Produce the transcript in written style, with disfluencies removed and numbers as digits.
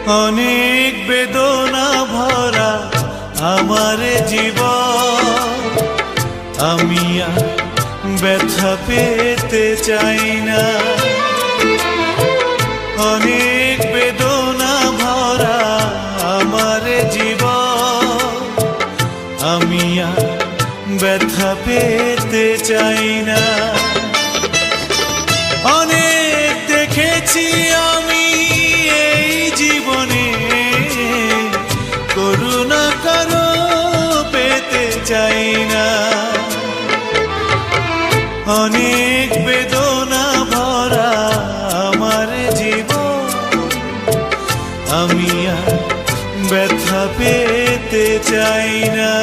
অনেক বেদনা ভরা আমার জীবন, আমি আর ব্যথা পেতে চাই না। অনেক বেদনা ভরা আমার জীবন, আমি আর ব্যথা পেতে চাই না। অনেক দেখেছি আমি এই জীবনে, করুণা কারো পেতে চাই না। অনেক বেদনা ভরা আমার জীবন, আমি আর ব্যথা পেতে চাই না।